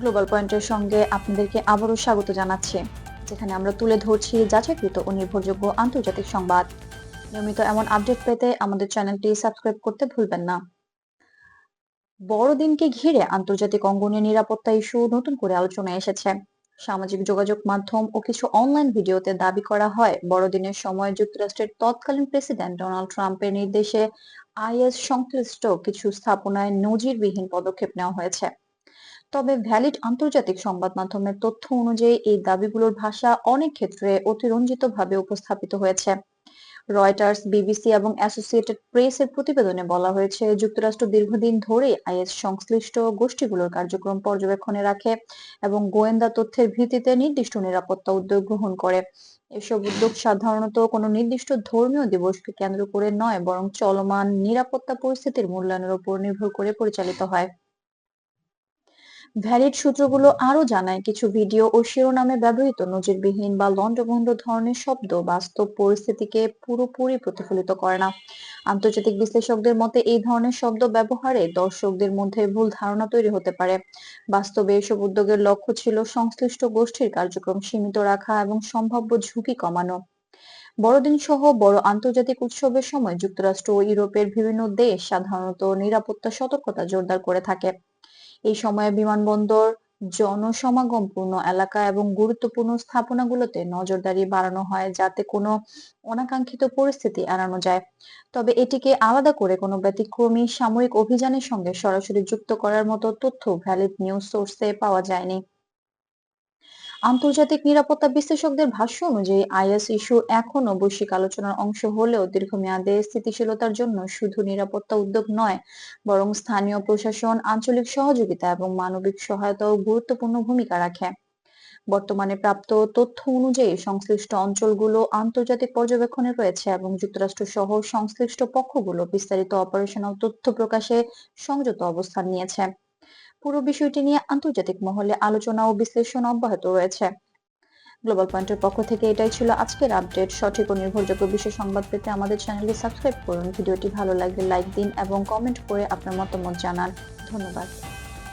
Global পয়েন্টের সঙ্গে আপনাদেরকে আবারও স্বাগত জানাচ্ছি, যেখানে আমরা তুলে ধরছি যাচাইকৃত ও নির্ভরযোগ্য আন্তর্জাতিক সংবাদ। নিয়মিত এমন আপডেট পেতে আমাদের চ্যানেলটি সাবস্ক্রাইব করতে ভুলবেন না। বড়দিনকে ঘিরে আন্তর্জাতিক অঙ্গনে নিরাপত্তা ইস্যু নতুন করে আলোচনায় এসেছে। সামাজিক যোগাযোগ মাধ্যম ও কিছু অনলাইন ভিডিওতে দাবি করা হয় বড়দিনের সময় যুক্তরাষ্ট্রের তৎকালীন প্রেসিডেন্ট ডোনাল্ড ট্রাম্পের নির্দেশে আইএস সংশ্লিষ্ট কিছু স্থাপনায় নজিরবিহীন পদক্ষেপ নেওয়া হয়েছে। তবে ভ্যালিড আন্তর্জাতিক সংবাদ মাধ্যমের তথ্য অনুযায়ী এই দাবিগুলোর ভাষা অনেক ক্ষেত্রে অতিরঞ্জিতভাবে উপস্থাপিত হয়েছে। রয়টার্স, বিবিসি এবং অ্যাসোসিয়েটেড প্রেসের প্রতিবেদনে বলা হয়েছে, যুক্তরাষ্ট্র দীর্ঘদিন ধরে আইএস সংশ্লিষ্ট গোষ্ঠীগুলোর কার্যক্রম পর্যবেক্ষণে রাখে এবং গোয়েন্দা তথ্যের ভিত্তিতে নির্দিষ্ট নিরাপত্তা উদ্যোগ গ্রহণ করে। এসব উদ্যোগ সাধারণত কোনো নির্দিষ্ট ধর্মীয় দিবসকে কেন্দ্র করে নয়, বরং চলমান নিরাপত্তা পরিস্থিতির মূল্যায়নের উপর নির্ভর করে পরিচালিত হয়। ভ্যালিড সূত্রগুলো আরো জানায়, কিছু ভিডিও ও শিরোনামে ব্যবহৃত নজিরবিহীন বা লন্ডভন্ড ধরনের শব্দ বাস্তব পরিস্থিতিকে পুরোপুরি প্রতিফলিত করে না। আন্তর্জাতিক বিশ্লেষকদের মতে এই ধরনের শব্দ ব্যবহারে দর্শকদের মধ্যে ভুল ধারণা তৈরি হতে পারে। বাস্তবে এসব উদ্যোগের লক্ষ্য ছিল সংশ্লিষ্ট গোষ্ঠীর কার্যক্রম সীমিত রাখা এবং সম্ভাব্য ঝুঁকি কমানো। বড়দিন সহ বড় আন্তর্জাতিক উৎসবের সময় যুক্তরাষ্ট্র ও ইউরোপের বিভিন্ন দেশ সাধারণত নিরাপত্তা সতর্কতা জোরদার করে থাকে। এই সময়ে বিমানবন্দর, জনসমাগমপূর্ণ এলাকা এবং গুরুত্বপূর্ণ স্থাপনাগুলোতে নজরদারি বাড়ানো হয়, যাতে কোনো অনাকাঙ্ক্ষিত পরিস্থিতি এড়ানো যায়। তবে এটিকে আলাদা করে কোনো ব্যতিক্রমী সামরিক অভিযানের সঙ্গে সরাসরি যুক্ত করার মতো তথ্য ভ্যালিড নিউজ সোর্সে পাওয়া যায়নি। আন্তর্জাতিক নিরাপত্তা বিশ্লেষকদের ভাষ্য অনুযায়ী আইএস ইস্যু এখনো বৈশ্বিক আলোচনার অংশ হলেও দীর্ঘমেয়াদে স্থিতিশীলতার জন্য শুধু নিরাপত্তা উদ্যোগ নয়, বরং স্থানীয় প্রশাসন, আঞ্চলিক সহযোগিতা এবং মানবিক সহায়তাও গুরুত্বপূর্ণ ভূমিকা রাখে। বর্তমানে প্রাপ্ত তথ্য অনুযায়ী সংশ্লিষ্ট অঞ্চলগুলো আন্তর্জাতিক পর্যবেক্ষণে রয়েছে এবং যুক্তরাষ্ট্র সহ সংশ্লিষ্ট পক্ষগুলো বিস্তারিত অপারেশনাল তথ্য প্রকাশে সংযত অবস্থান নিয়েছে। পুরো বিষয়টি নিয়ে আন্তর্জাতিক মহলে আলোচনা ও বিশ্লেষণ অব্যাহত রয়েছে। গ্লোবাল পয়েন্টের পক্ষ থেকে এটাই ছিল আজকের আপডেট। সঠিক ও নির্ভরযোগ্য বিষয় সংবাদ পেতে আমাদের চ্যানেলটি সাবস্ক্রাইব করুন। ভিডিওটি ভালো লাগলে লাইক দিন এবং কমেন্ট করে আপনার মতামত জানান। ধন্যবাদ।